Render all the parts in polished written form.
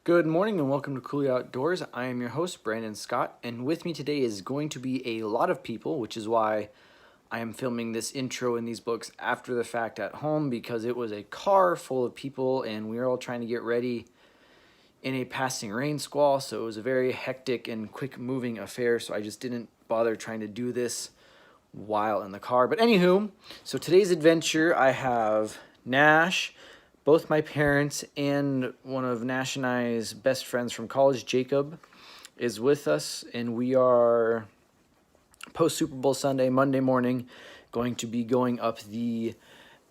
Good morning and welcome to Cooley Outdoors. I am your host, Brandon Scott, and with me today is going to be a lot of people, which is why I am filming this intro in these books after the fact at home, because it was a car full of people and we were all trying to get ready in a passing rain squall, so it was a very hectic and quick moving affair, so I just didn't bother trying to do this while in the car. But anywho, so today's adventure, I have Nash, both my parents, and one of Nash and I's best friends from college, Jacob, is with us, and we are post Super Bowl Sunday, Monday morning, going to be going up the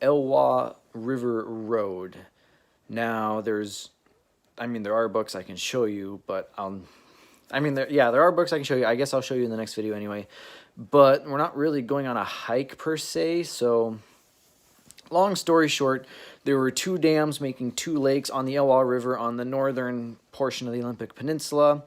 Elwha River Road. Now, there are books I can show you, but there are books I can show you. I guess I'll show you in the next video anyway. But we're not really going on a hike per se, so long story short, there were two dams making two lakes on the Elwha River on the northern portion of the Olympic Peninsula.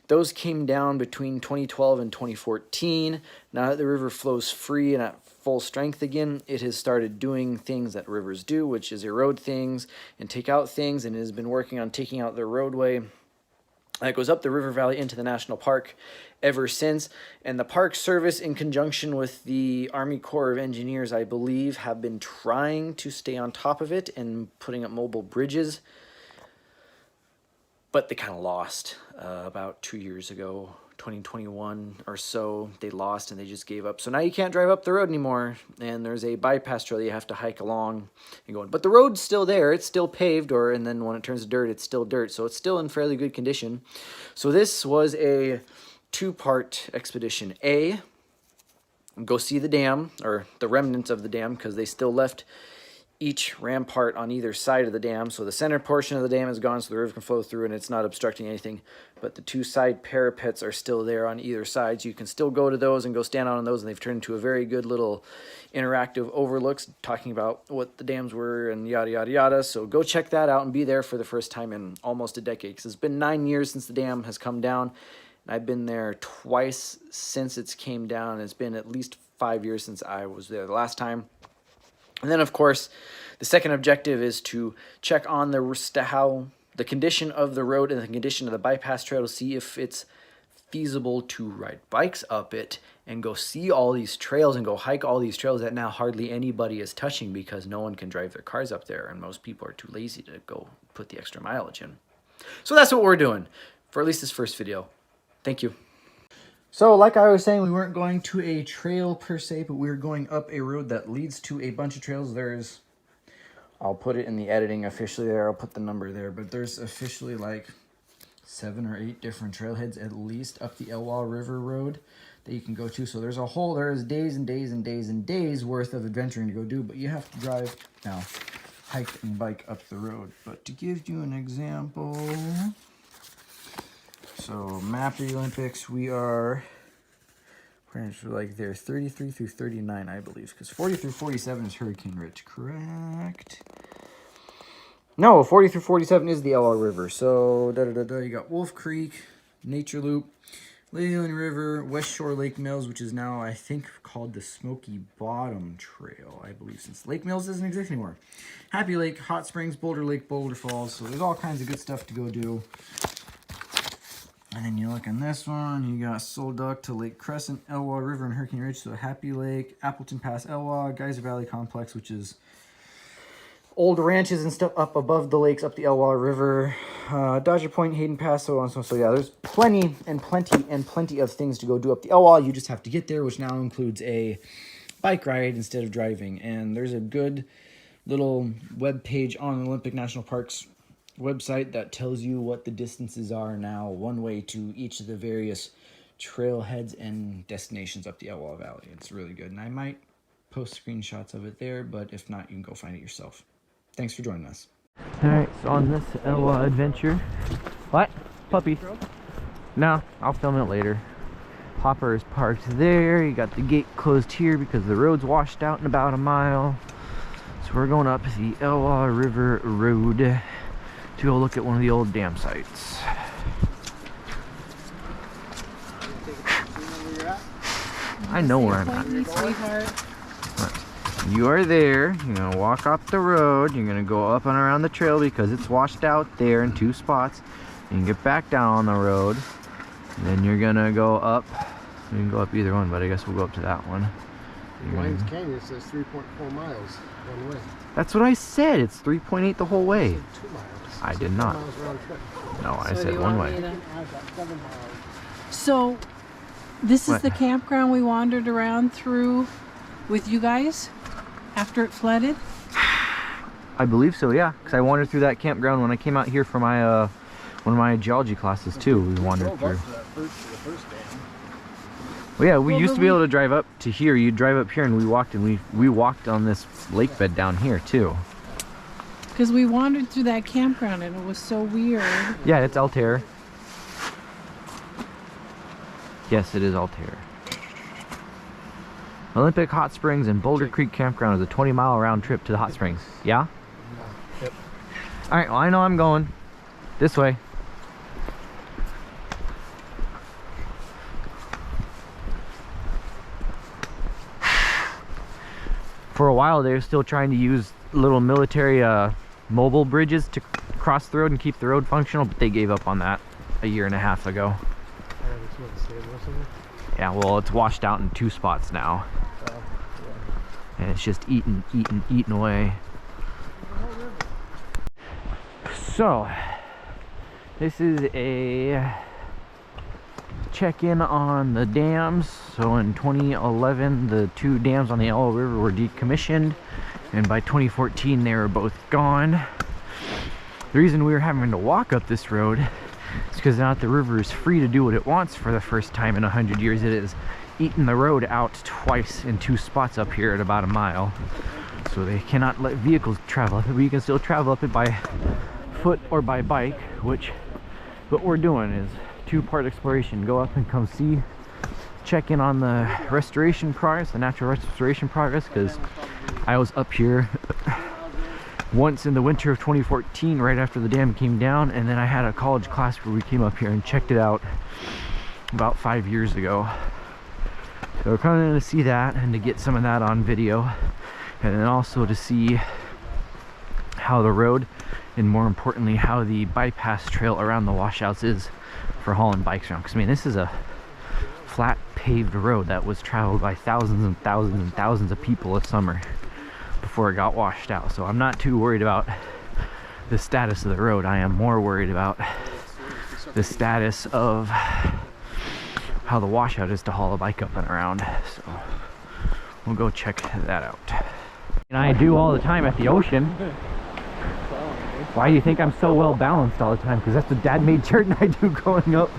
Those came down between 2012 and 2014. Now that the river flows free and at full strength again, it has started doing things that rivers do, which is erode things and take out things, and it has been working on taking out the roadway that goes up the river valley into the national park ever since. And the Park Service, in conjunction with the Army Corps of Engineers, I believe, have been trying to stay on top of it and putting up mobile bridges, but they kind of lost about 2 years ago. 2021 or so, they lost and they just gave up. So now you can't drive up the road anymore, and there's a bypass trail you have to hike along and go on. But the road's still there, it's still paved, and then when it turns to dirt, it's still dirt, so it's still in fairly good condition. So this was a two-part expedition. A, go see the dam, or the remnants of the dam, because they still left each rampart on either side of the dam. So the center portion of the dam is gone, so the river can flow through and it's not obstructing anything. But the two side parapets are still there on either side, so you can still go to those and go stand out on those, and they've turned into a very good little interactive overlooks talking about what the dams were and yada yada yada. So go check that out and be there for the first time in almost a decade, because it's been 9 years since the dam has come down, and I've been there twice since it's came down, and it's been at least 5 years since I was there the last time. And then, of course, the second objective is to check on the condition of the road and the condition of the bypass trail to see if it's feasible to ride bikes up it and go see all these trails and go hike all these trails that now hardly anybody is touching because no one can drive their cars up there and most people are too lazy to go put the extra mileage in. So that's what we're doing for at least this first video. Thank you. So like I was saying, we weren't going to a trail per se, but we were going up a road that leads to a bunch of trails. I'll put it in the editing officially there, I'll put the number there, but there's officially like 7 or 8 different trailheads at least up the Elwha River Road that you can go to. So there's days and days and days and days worth of adventuring to go do, but you have to hike and bike up the road. But to give you an example, so map of the Olympics, we are like there 33 through 39, I believe, because 40 through 47 is Hurricane Ridge, correct? No, 40 through 47 is the Elwha River. So you got Wolf Creek, Nature Loop, Leyland River, West Shore Lake Mills, which is now I think called the Smoky Bottom Trail, I believe, since Lake Mills doesn't exist anymore. Happy Lake, Hot Springs, Boulder Lake, Boulder Falls. So there's all kinds of good stuff to go do. And then you look on this one, you got Soul Duck to Lake Crescent, Elwha River and Hurricane Ridge, so Happy Lake, Appleton Pass, Elwha, Geyser Valley Complex, which is old ranches and stuff up above the lakes, up the Elwha River, Dodger Point, Hayden Pass, so on and so on. So yeah, there's plenty of things to go do up the Elwha. You just have to get there, which now includes a bike ride instead of driving. And there's a good little web page on Olympic National Parks website that tells you what the distances are now, one way to each of the various trailheads and destinations up the Elwha Valley. It's really good, and I might post screenshots of it there, but if not, you can go find it yourself. Thanks for joining us. Alright, so on this Elwha adventure... What? Puppy? No, I'll film it later. Hopper is parked there. You got the gate closed here because the road's washed out in about a mile. So we're going up the Elwha River Road to go look at one of the old dam sites. I know where I'm at. You are there. You're gonna walk up the road. You're gonna go up and around the trail because it's washed out there in 2 spots. You can get back down on the road. And then you're gonna go up. You can go up either one, but I guess we'll go up to that one. Glines Canyon says 3.4 miles one way. That's what I said. It's 3.8 the whole way. I said 2 miles. I did not. Miles round trip. No, I said one way. 7 miles. So, this is the campground we wandered around through with you guys after it flooded? I believe so, yeah. Because I wandered through that campground when I came out here for my one of my geology classes too. We wandered through. Well, yeah, we used to be able to drive up to here. You'd drive up here, and we walked on this lake bed down here too. Because we wandered through that campground and it was so weird. Yeah, it's Altair. Yes, it is Altair. Olympic Hot Springs and Boulder Creek Campground is a 20-mile round trip to the hot springs. Yeah? Yep. All right, well, I know I'm going this way. For a while, they were still trying to use little military mobile bridges to cross the road and keep the road functional, but they gave up on that a year and a half ago. Yeah, well, it's washed out in 2 spots now. And it's just eating away. So, this is a check-in on the dams. So in 2011, the 2 dams on the Elwha River were decommissioned, and by 2014 they were both gone. The reason we were having to walk up this road is because now that the river is free to do what it wants for the first time in 100 years, it is eaten the road out twice in 2 spots up here at about a mile. So they cannot let vehicles travel up it, but you can still travel up it by foot or by bike, which what we're doing is 2-part exploration. Go up and come see, check in on the restoration progress, the natural restoration progress, because I was up here once in the winter of 2014 right after the dam came down, and then I had a college class where we came up here and checked it out about 5 years ago. So we're coming in to see that and to get some of that on video, and then also to see how the road, and more importantly how the bypass trail around the washouts is for hauling bikes around. Because I mean, this is a flat paved road that was traveled by thousands and thousands and thousands of people this summer before it got washed out. So I'm not too worried about the status of the road. I am more worried about the status of how the washout is to haul a bike up and around. So we'll go check that out. And I do all the time at the ocean. Why do you think I'm so well balanced all the time? Because that's what Dad made certain I do growing up.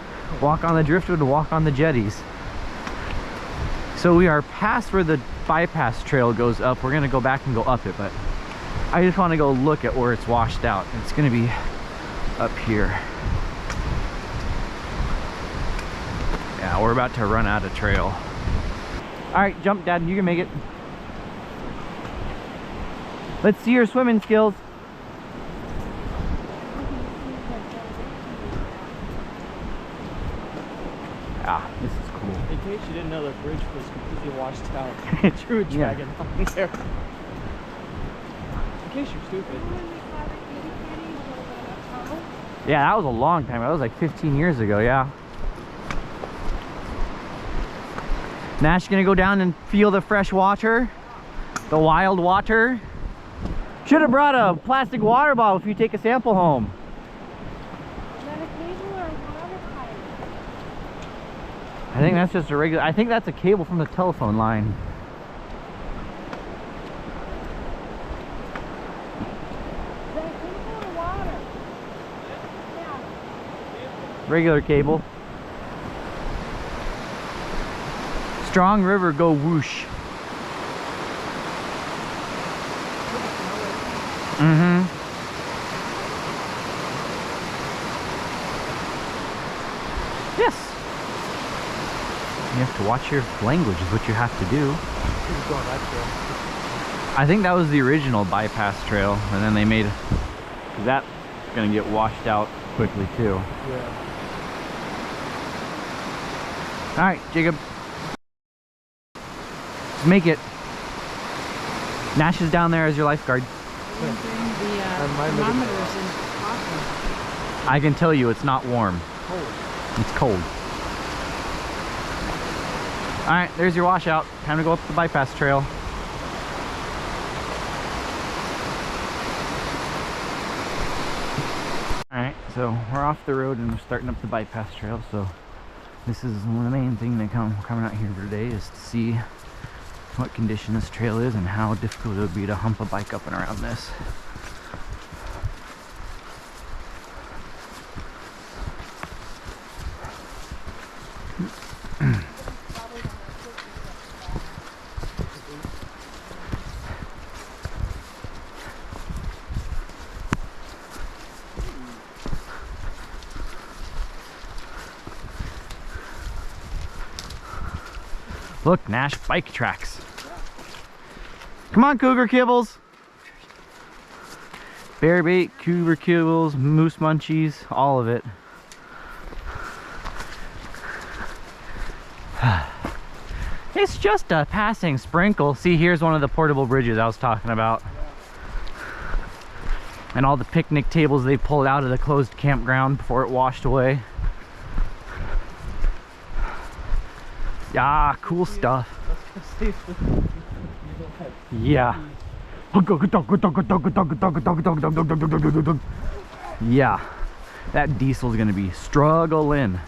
Walk on the driftwood and walk on the jetties. So we are past where the bypass trail goes up. We're gonna go back and go up it, but I just want to go look at where it's washed out. It's gonna be up here. Yeah, we're about to run out of trail. All right, jump, Dad, you can make it. Let's see your swimming skills. Ah, this is cool. In case you didn't know, the bridge was completely washed out. True dragon on there. In case you're stupid. Yeah, that was a long time. That was like 15 years ago, yeah. Nash gonna go down and feel the fresh water, the wild water. Should have brought a plastic water bottle if you take a sample home. I think that's just a regular, I think that's a cable from the telephone line. Regular cable. Strong river, go whoosh. Mm-hmm. Yes. You have to watch your language is what you have to do. I think that was the original bypass trail, and then they made that's gonna get washed out quickly too. Yeah. All right, Jacob. Let's make it. Nash is down there as your lifeguard. The thermometers in the I can tell you it's not warm. Cold. It's cold. All right, there's your washout. Time to go up the bypass trail. All right, so we're off the road and we're starting up the bypass trail. So this is one of the main things that coming out here today is to see what condition this trail is and how difficult it would be to hump a bike up and around this. Look, Nash bike tracks. Come on, cougar kibbles. Bear bait, cougar kibbles, moose munchies, all of it. It's just a passing sprinkle. See, here's one of the portable bridges I was talking about. And all the picnic tables they pulled out of the closed campground before it washed away. Yeah, cool stuff. Yeah. Yeah. That diesel's gonna be struggling.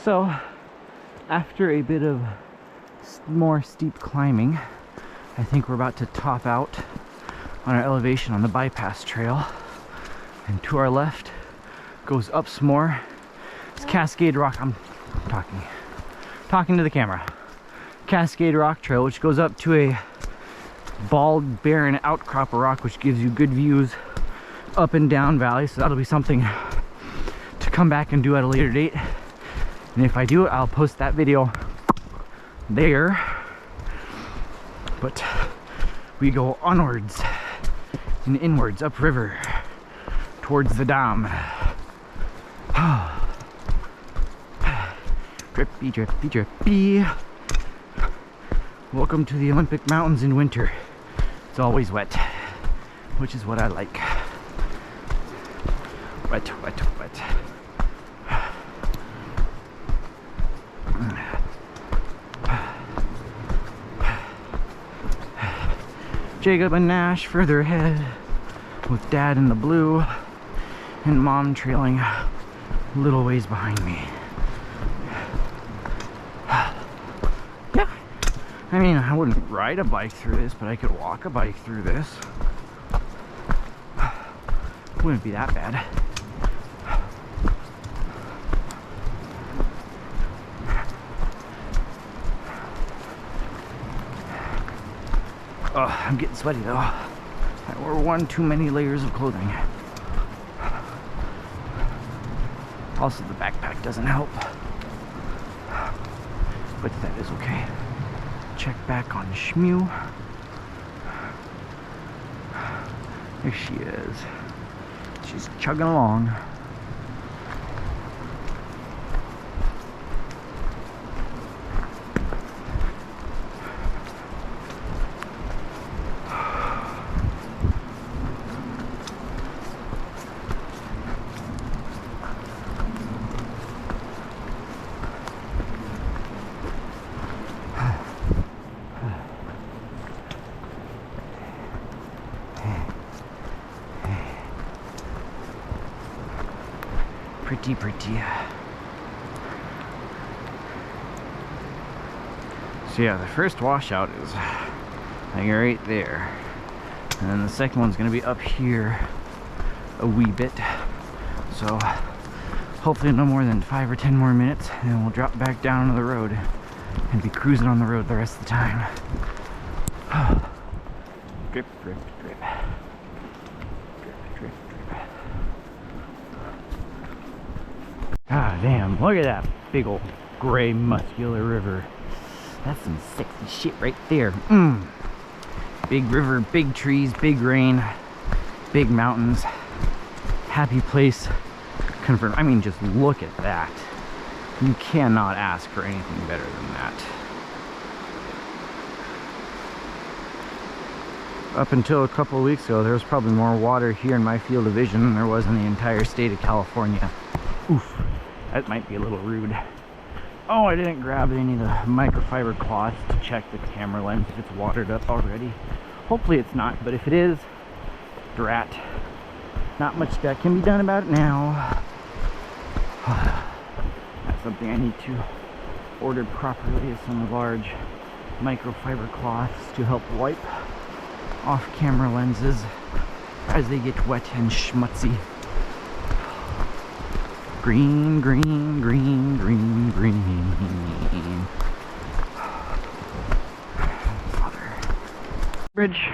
So, after a bit of more steep climbing, I think we're about to top out on our elevation on the bypass trail. And to our left goes up some more. It's Cascade Rock. I'm talking to the camera. Cascade Rock Trail, which goes up to a bald, barren outcrop of rock, which gives you good views up and down valley. So that'll be something to come back and do at a later date. And if I do it, I'll post that video there. But we go onwards and inwards upriver towards the dam. Drippy, drippy, drippy. Welcome to the Olympic Mountains in winter. It's always wet, which is what I like. Wet, wet, wet. Jacob and Nash further ahead with Dad in the blue and Mom trailing a little ways behind me. Yeah, I mean, I wouldn't ride a bike through this, but I could walk a bike through this. Wouldn't be that bad. Oh, I'm getting sweaty though. I wore one too many layers of clothing. Also, the backpack doesn't help, but that is okay. Check back on Shmew. There she is. She's chugging along. Pretty. So yeah, the first washout is like right there, and then the second one's gonna be up here a wee bit. So hopefully no more than 5 or 10 more minutes, and then we'll drop back down to the road and be cruising on the road the rest of the time. Drip, drip, drip. Drip, drip, drip. Ah, damn, look at that big old gray muscular river. That's some sexy shit right there. Big river, big trees, big rain, big mountains. happy place confirmed. I mean, just look at that. You cannot ask for anything better than that. Up until a couple of weeks ago, there was probably more water here in my field of vision than there was in the entire state of California. Oof, that might be a little rude. Oh, I didn't grab any of the microfiber cloths to check the camera lens if it's watered up already. Hopefully it's not, but if it is, drat. Not much that can be done about it now. That's something I need to order properly, is some large microfiber cloths to help wipe off camera lenses as they get wet and schmutzy. Green, green, green, green, green. Father. Bridge.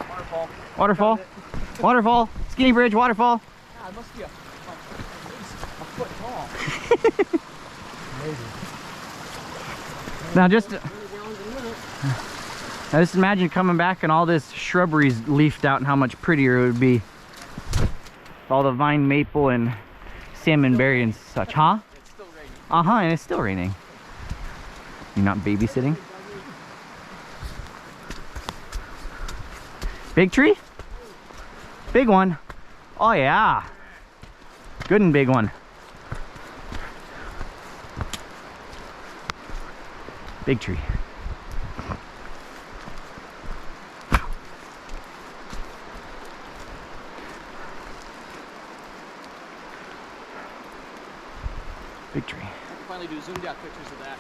Waterfall. Waterfall. Waterfall. Skinny bridge, waterfall. Yeah, it must be a foot tall. Now just imagine coming back and all this shrubbery's leafed out and how much prettier it would be. All the vine maple and salmonberry and such, huh? It's still raining. Uh-huh, and it's still raining. You're not babysitting? Big tree? Big one. Oh yeah. Good and big one. Big tree. Big tree. I can finally do zoomed out pictures of that.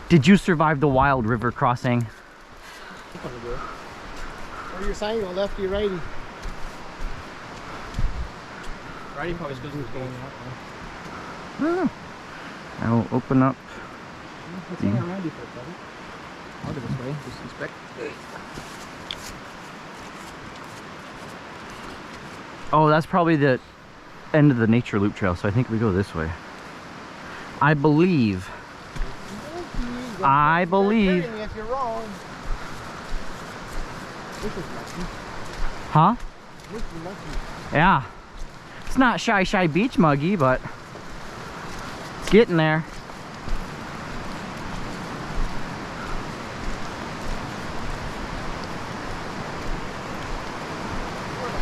Did you survive the wild river crossing? What are you saying? Or lefty, righty? Righty probably supposed to be going out. I will open up. Let's hang on righty for it, buddy. I'll go this way. Just inspect. Oh, that's probably the end of the nature loop trail, so I think we go this way. I believe. If you're wrong. This is lucky. Huh? This is lucky. Yeah. It's not shy beach muggy, but it's getting there.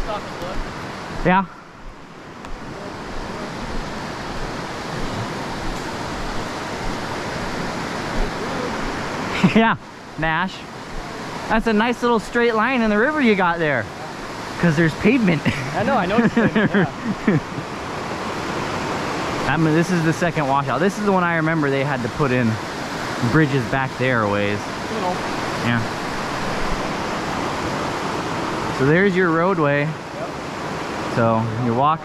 Stop and look. Yeah. Yeah, Nash. That's a nice little straight line in the river you got there. Because there's pavement. I know it's yeah. I mean, this is the second washout. This is the one I remember they had to put in bridges back there a ways. Yeah. So there's your roadway. Yep. So you walk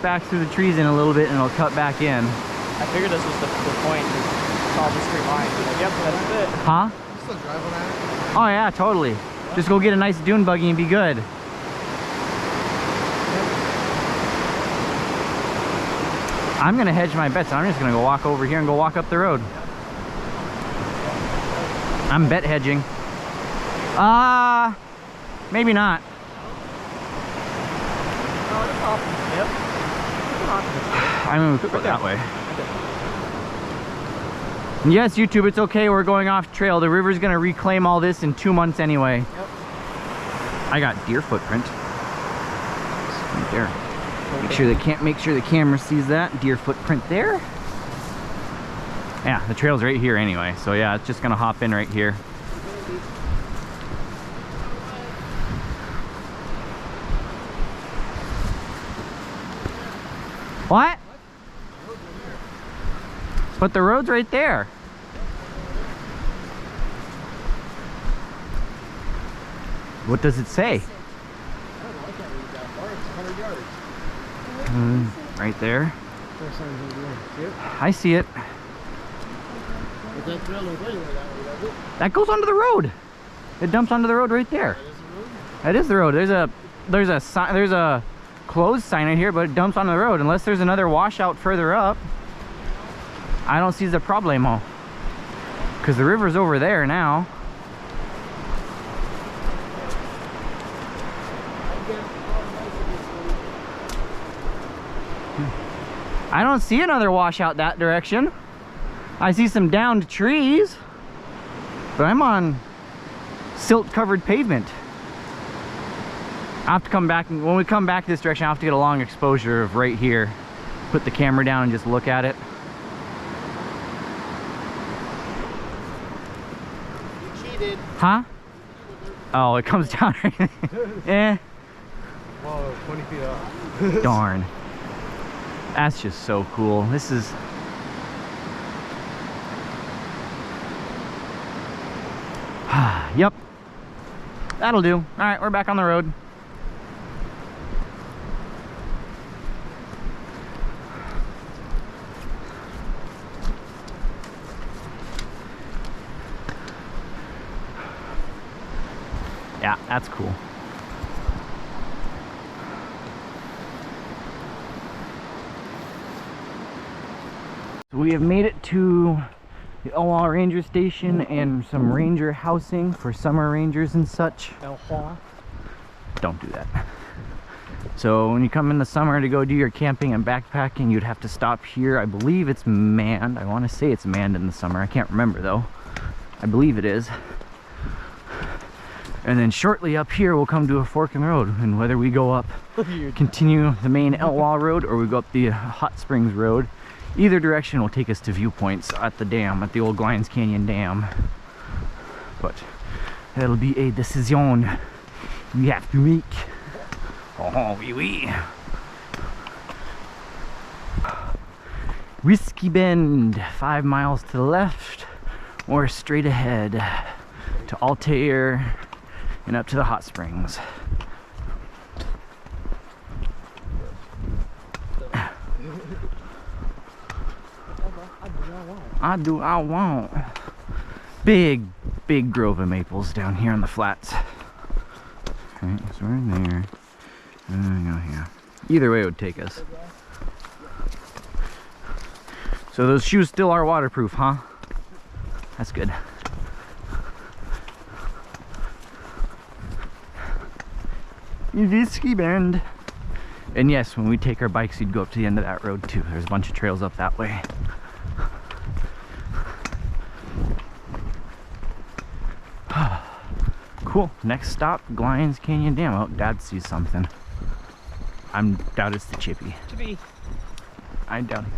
back through the trees in a little bit and it'll cut back in. I figured this was the point. It's all just straight line. Like, yep, that's it. Huh? You still drive on that? Oh yeah, totally. Just go get a nice dune buggy and be good. I'm gonna hedge my bets. I'm just gonna go walk over here and go walk up the road. I'm bet hedging. Maybe not. Yep. I mean, we could go that way. Yes, YouTube, it's okay. We're going off trail. The river's gonna reclaim all this in 2 months anyway. Yep. I got deer footprint. Right there. Make sure the camera sees that deer footprint there. Yeah, the trail's right here anyway. So yeah, it's just gonna hop in right here. What? But the road's right there. What does it say? I don't know. I can't read that far. It's 100 yards. Right there. First sign of the road. See it? I see it. But that trail don't go anywhere that way, does it? That goes onto the road. It dumps onto the road right there. That is the road? That is the road. There's a closed sign right here, but it dumps onto the road. Unless there's another washout further up, I don't see the problemo. Because the river's over there now. I don't see another washout that direction. I see some downed trees, but I'm on silt-covered pavement. I have to come back, and when we come back this direction, I have to get a long exposure of right here. Put the camera down and just look at it. You cheated. Huh? Oh, it comes down right there. Whoa, 20 feet up. Darn. That's just so cool. This is... Yep. That'll do. Alright, we're back on the road. Yeah, that's cool. So we have made it to the Elwha Ranger Station and some ranger housing for summer rangers and such. Elwha. Don't do that. So when you come in the summer to go do your camping and backpacking, you'd have to stop here. I believe it's manned. I want to say it's manned in the summer. I can't remember though. I believe it is. And then shortly up here we'll come to a fork in the road, and whether we go up, continue the main Elwha road, or we go up the Hot Springs road, either direction will take us to viewpoints at the dam, at the old Glines Canyon Dam. But that'll be a decision we have to make. Oh, oui, oui. Whiskey Bend, 5 miles to the left, or straight ahead to Altair and up to the Hot Springs. I do, I won't. Big grove of maples down here on the flats. Okay, so we're in there. And then we go here. Either way it would take us. So those shoes still are waterproof, huh? That's good. Whiskey Bend. And yes, when we take our bikes, you'd go up to the end of that road too. There's a bunch of trails up that way. Cool. Next stop, Glines Canyon Dam. Oh, Dad sees something. I doubt it's the chippy. Chippy. I doubt it.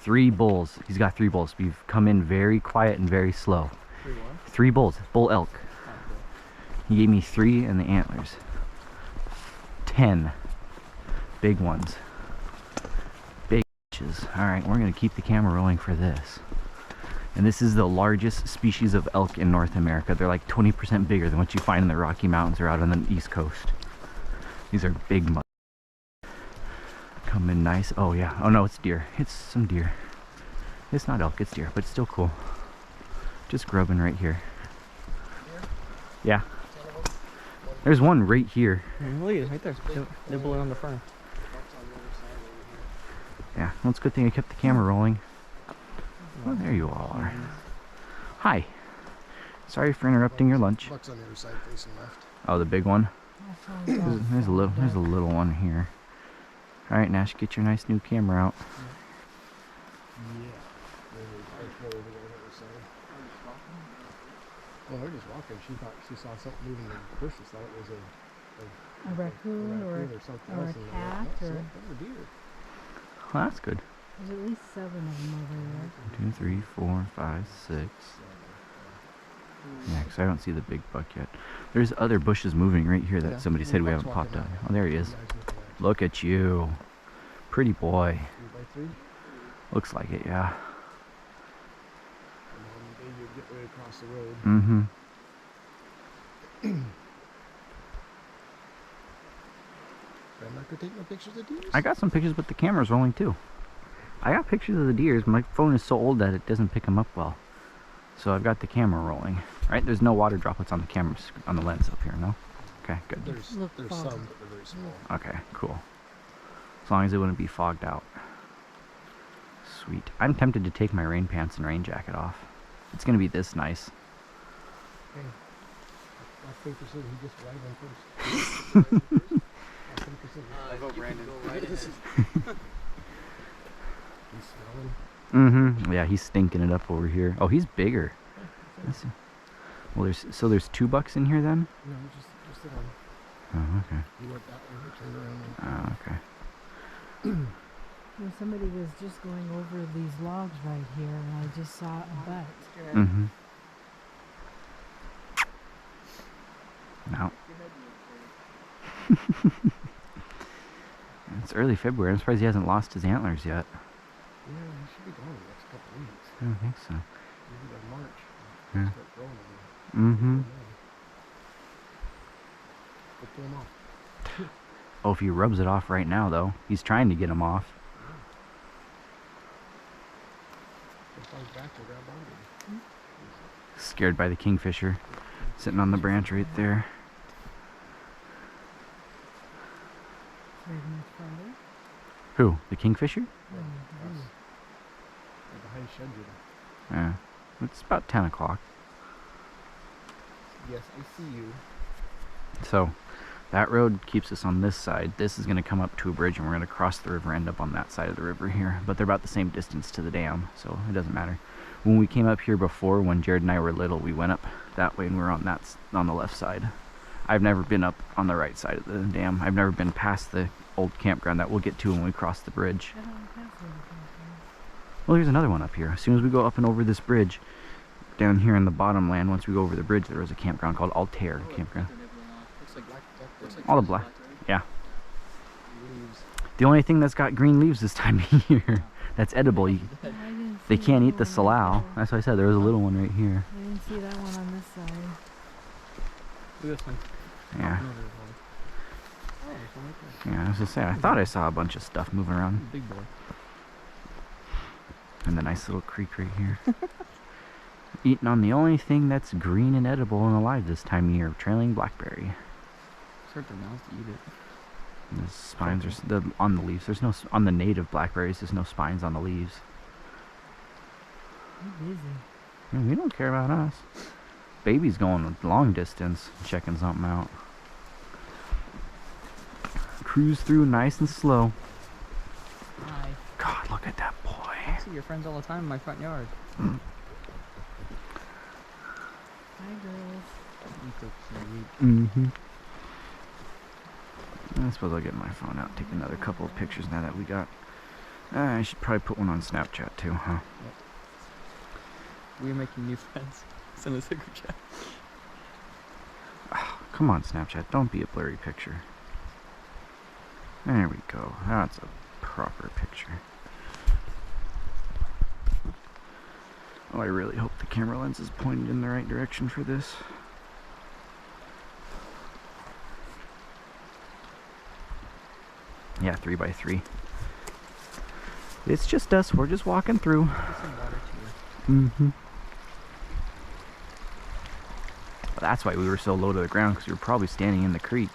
3 bulls. He's got 3 bulls. We've come in very quiet and very slow. 3 bulls. Bull elk. He gave me 3 and the antlers. 10 big ones. Big bitches. Alright, we're going to keep the camera rolling for this. And this is the largest species of elk in North America. They're like 20% bigger than what you find in the Rocky Mountains or out on the East Coast. These are big mud. Come in nice. Oh yeah. Oh no, it's deer. It's some deer. It's not elk, it's deer, but it's still cool. Just grubbing right here. Yeah. There's one right here. Look at it, right there. Nibbling on the fern. Yeah, well, it's a good thing I kept the camera rolling. Oh, there you all are. Hi. Sorry for interrupting your lunch. Buck's on the other side facing left. Oh, the big one. There's a little one here. All right, Nash, get your nice new camera out. Well, they're just walking. She thought she saw something moving in the bushes. Thought it was A raccoon or something or else. a and cat no, or- that was a deer. Well, that's good. There's at least 7 of them over there. 2, 3, 4, 5, 6. Yeah, because I don't see the big buck yet. There's other bushes moving right here that Yeah, somebody said we haven't popped up. Oh, there he is. Guys looking at it. Look at you. Pretty boy. 3x3. Looks like it, yeah. And then you get way across the road. Mm-hmm. I'm not gonna take no pictures of deer. I got some pictures, but the camera's rolling too. I got pictures of the deers. My phone is so old that it doesn't pick them up well. So I've got the camera rolling. Right? There's no water droplets on the camera, on the lens up here, no? Okay, good. There's Look some, fogged. but they're very small. Okay, cool. As long as it wouldn't be fogged out. Sweet. I'm tempted to take my rain pants and rain jacket off. it's gonna be this nice. Hey, I think he said he just right in first. I think he said I'll go Brandon. he's smelling. Mm-hmm. Yeah, he's stinking it up over here. Oh, he's bigger. Well, there's 2 bucks in here then? No, just sit on. Oh, okay. He went that way, he turned around. Oh, okay. Well, somebody was just going over these logs right here, and I just saw a butt. Mm-hmm. No. It's early February. I'm surprised he hasn't lost his antlers yet. Yeah, he should be gone the next couple weeks. I don't think so. Maybe by March. Yeah. Start growing again. Mm-hmm. But pull him off. Oh, if he rubs it off right now, though. He's trying to get him off. If I was back, I'll grab on to him. Scared by the kingfisher. Sitting on the branch right there. Very much farther. Who? The kingfisher? Us. They're behind schedule. Yeah. It's about 10 o'clock. Yes, I see you. So, that road keeps us on this side. This is going to come up to a bridge, and we're going to cross the river, end up on that side of the river here. But they're about the same distance to the dam, so it doesn't matter. When we came up here before, when Jared and I were little, we went up that way, and we're on on the left side. I've never been up on the right side of the dam. I've never been past the old campground that we'll get to when we cross the bridge. I don't pass where the campground. Well, there's another one up here. As soon as we go up and over this bridge, down here in the bottom land, once we go over the bridge, there is a campground called Altair Campground. Looks like All the black. Yeah. Leaves. The only thing that's got green leaves this time of year that's edible. I didn't They see can't that eat the one salal. right That's why I said there was a little one right here. there. I didn't see that one on this side. Look at this one. Yeah. Oh, there's one. Oh, there's one right there. Yeah, I was gonna say, I thought I saw a bunch of stuff moving around. Big boy. And the nice little creek right here. Eating on the only thing that's green and edible and alive this time of year, trailing blackberry. Hurt their mouths to eat it. And the spines are on the leaves. There's no on the native blackberries. There's no spines on the leaves. I'm busy. Yeah, we don't care about us. Baby's going long distance, checking something out. Cruise through nice and slow. Hi. God, look at that boy. I see your friends all the time in my front yard. Hi, girls. Mm-hmm. I suppose I'll get my phone out, take another couple of pictures now that we got. I should probably put one on Snapchat too, huh? We're making new friends. Send us a group chat. Come on, Snapchat, don't be a blurry picture. There we go. That's a proper picture. Oh, I really hope the camera lens is pointed in the right direction for this. Yeah, 3x3. It's just us. We're just walking through. Get some water too. Mm-hmm. That's why we were so low to the ground, because we were probably standing in the creek,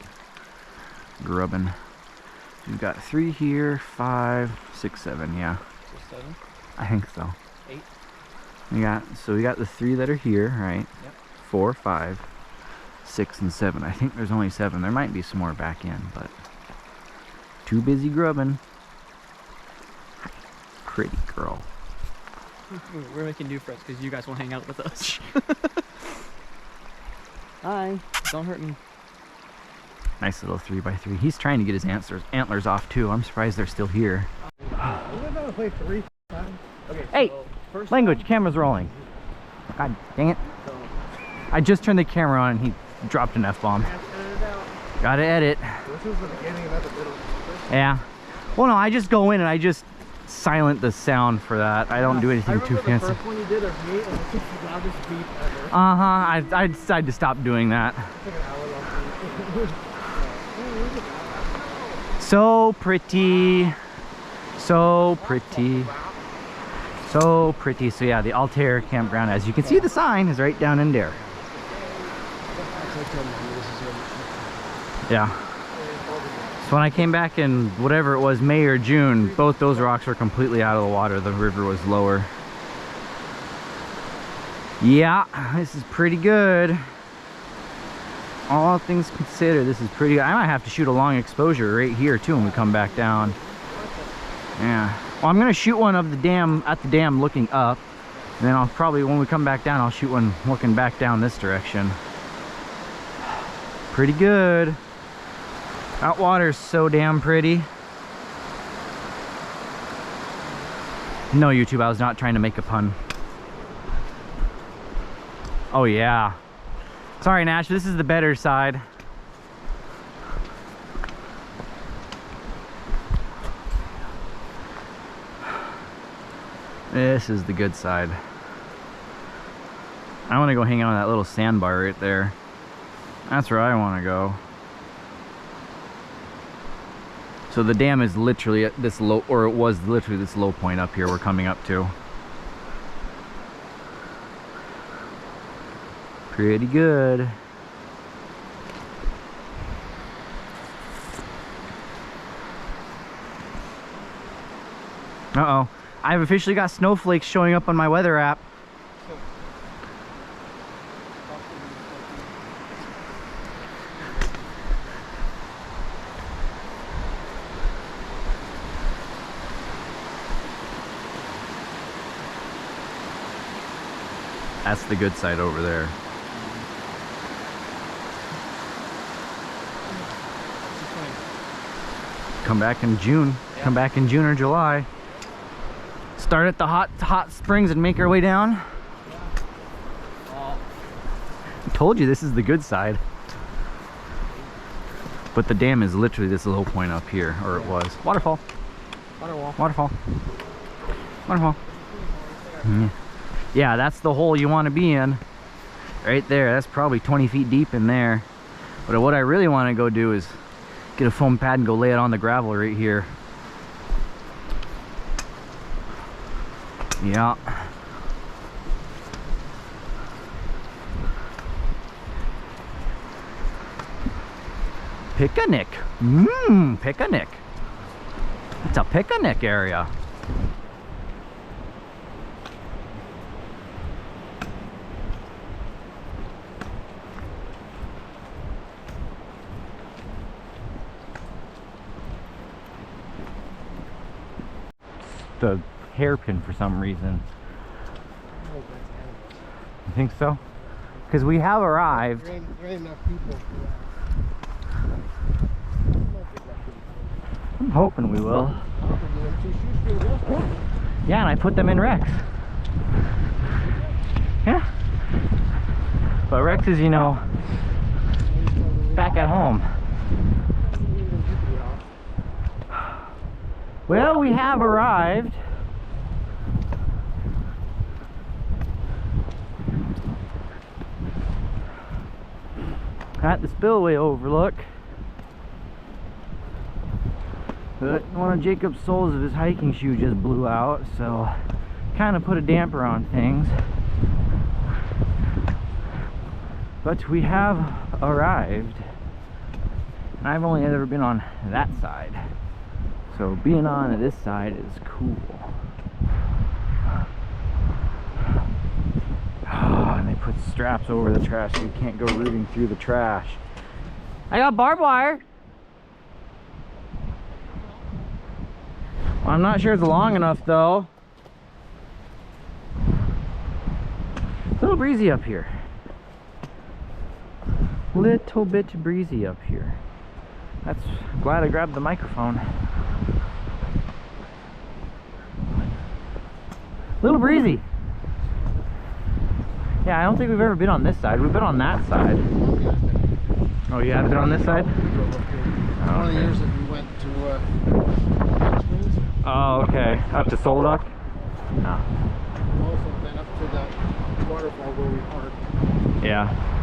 grubbing. We've got 3 here, 5, 6, 7. Yeah, So 7, I think so. 8. We got the 3 that are here, right? Yep. 4, 5, 6, and 7. I think there's only 7. There might be some more back in, but too busy grubbing. Pretty girl. We're making new friends because you guys won't hang out with us. Hi. Don't hurt me. Nice little 3x3. He's trying to get his antlers off too. I'm surprised they're still here. Wait, 3 times? Okay. Hey, so first language, time- camera's rolling. God dang it. I just turned the camera on and he dropped an F-bomb. Gotta edit. This is the beginning of the middle. Yeah. Well, no, I just go in and I just silent the sound for that. I don't do anything too fancy. The first one you did of me, and it's just the loudest beep ever. I decided to stop doing that. It's like an hour long beep. So pretty. So pretty. So pretty. So yeah, the Altair campground, as you can see, the sign is right down in there. Yeah. So when I came back in whatever it was, May or June, both those rocks were completely out of the water. The river was lower. Yeah, this is pretty good. All things considered, this is pretty good. I might have to shoot a long exposure right here too when we come back down. Yeah. Well, I'm gonna shoot one of the dam at the dam looking up. And then I'll probably, when we come back down, I'll shoot one looking back down this direction. Pretty good. That water is so damn pretty. No, YouTube, I was not trying to make a pun. Oh yeah. Sorry, Nash, this is the better side. This is the good side. I want to go hang out on that little sandbar right there. That's where I want to go. So the dam is literally at this low, or it was literally this low point up here we're coming up to. Pretty good. Uh-oh. I've officially got snowflakes showing up on my weather app. That's the good side over there. Come back in June. Yeah. Come back in June or July. Start at the hot springs and make our way down. Yeah. I told you this is the good side. But the dam is literally this low point up here, or it was. Waterfall. Waterfall. Waterfall. Yeah, that's the hole you want to be in. Right there. That's probably 20 feet deep in there. But what I really want to go do is get a foam pad and go lay it on the gravel right here. Yeah. Picnic. Picnic. It's a picnic area. The hairpin for some reason. You think so? Because we have arrived. There ain't enough people for that. I'm hoping we will. Yeah, and I put them in Rex. Yeah. But Rex is, you know, back at home. Well, we have arrived. At the Spillway Overlook. But one of Jacob's soles of his hiking shoe just blew out, so kind of put a damper on things. But we have arrived. And I've only ever been on that side. So being on this side is cool. Oh, and they put straps over the trash so you can't go rooting through the trash. I got barbed wire. I'm not sure it's long enough though. It's a little breezy up here. Little bit breezy up here. That's glad I grabbed the microphone. Little breezy. Yeah, I don't think we've ever been on this side. We've been on that side. Oh, you have been on this side? One of the years that we went to Springs. Oh, okay. Up to Solduck? No. We've also been up to that waterfall where we parked. Yeah.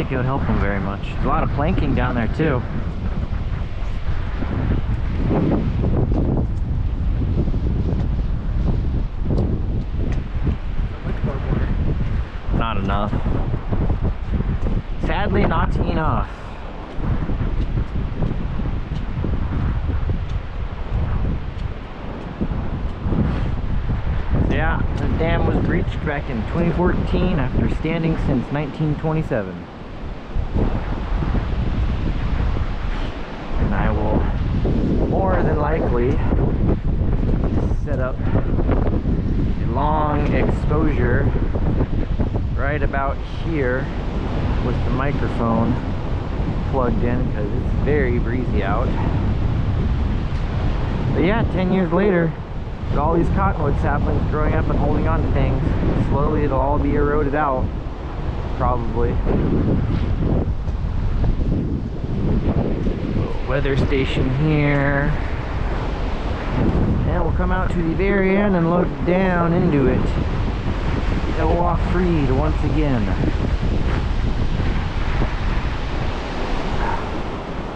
think it would help them very much. There's a lot of planking down there too. Not enough. Sadly, not enough. Yeah, the dam was breached back in 2014 after standing since 1927. And I will more than likely set up a long exposure right about here with the microphone plugged in because it's very breezy out. But yeah, 10 years later, with all these cottonwood saplings growing up and holding on to things, slowly it'll all be eroded out, probably. Little weather station here. And we'll come out to the very end and load down into it. Elwha freed once again.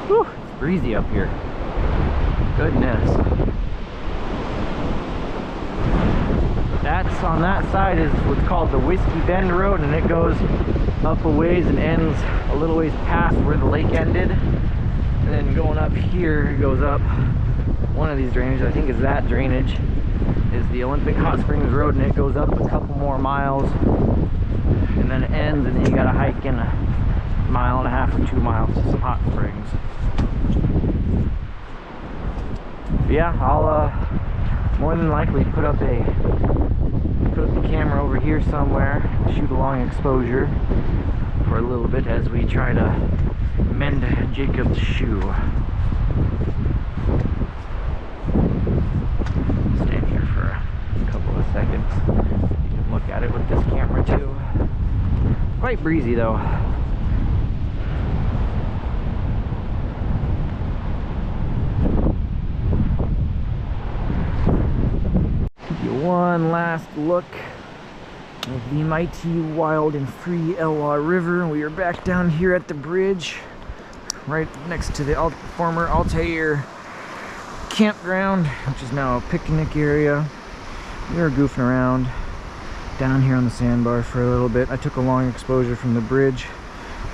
Whew, it's breezy up here. Goodness. That's on that side is what's called the Whiskey Bend Road, and it goes up a ways and ends a little ways past where the lake ended. And then going up here, it goes up one of these drainages, I think is that drainage, is the Olympic Hot Springs Road, and it goes up a couple more miles and then it ends, and then you gotta hike in a mile and a half or 2 miles to some hot springs. But yeah, I'll more than likely put up the camera over here somewhere, shoot a long exposure for a little bit as we try to mend Jacob's shoe. Stand here for a couple of seconds. You can look at it with this camera too. Quite breezy though. One last look of the mighty, wild, and free Elwha River. We are back down here at the bridge, right next to the former Altair campground, which is now a picnic area. We were goofing around down here on the sandbar for a little bit. I took a long exposure from the bridge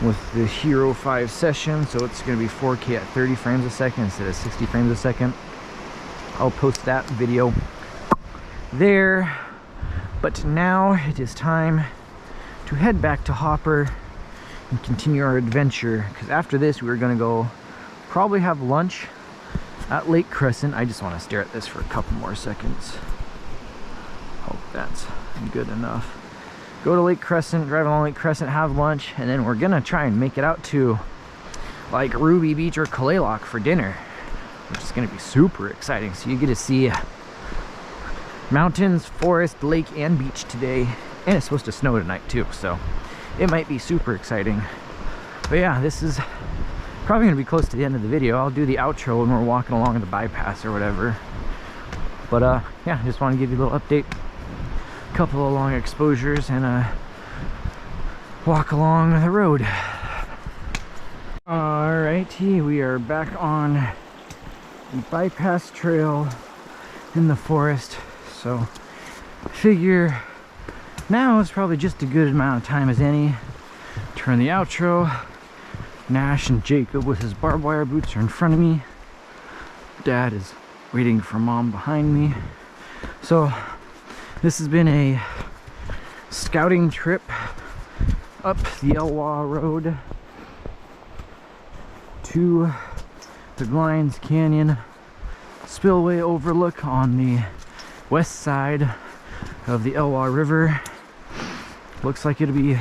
with the Hero 5 session, so it's going to be 4K at 30 frames a second instead of 60 frames a second. I'll post that video there. But now it is time to head back to Hopper and continue our adventure, because after this we're going to go probably have lunch at Lake Crescent. I just want to stare at this for a couple more seconds. Hope that's good enough. Go to Lake Crescent, drive along Lake Crescent, have lunch, and then we're gonna try and make it out to like Ruby Beach or Kalaloch for dinner, which is gonna be super exciting. So you get to see mountains, forest, lake, and beach today, and it's supposed to snow tonight too, so it might be super exciting. But yeah, this is probably gonna be close to the end of the video. I'll do the outro when we're walking along the bypass or whatever. But yeah, just want to give you a little update, a couple of long exposures, and walk along the road. Alrighty, we are back on the bypass trail in the forest. So figure now is probably just a good amount of time as any. Turn the outro. Nash and Jacob with his barbed wire boots are in front of me. Dad is waiting for Mom behind me. So this has been a scouting trip up the Elwha Road to the Glines Canyon Spillway Overlook on the west side of the Elwha River. Looks like it'll be,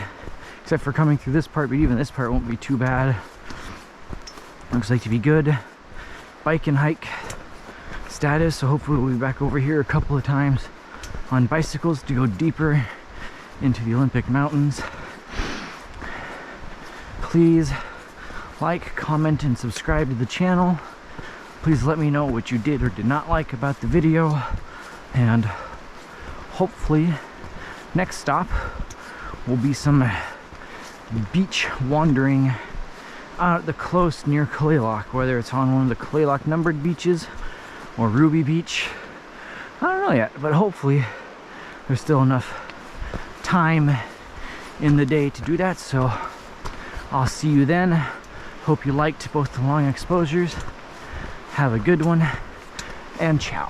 except for coming through this part, but even this part won't be too bad. Looks like to be good bike and hike status, so hopefully we'll be back over here a couple of times on bicycles to go deeper into the Olympic Mountains. Please like, comment, and subscribe to the channel. Please let me know what you did or did not like about the video, and hopefully next stop will be some beach wandering out at the coast near Kalilok, whether it's on one of the Kalilok numbered beaches or Ruby Beach. I don't know yet, but hopefully there's still enough time in the day to do that. So I'll see you then. Hope you liked both the long exposures. Have a good one, and ciao.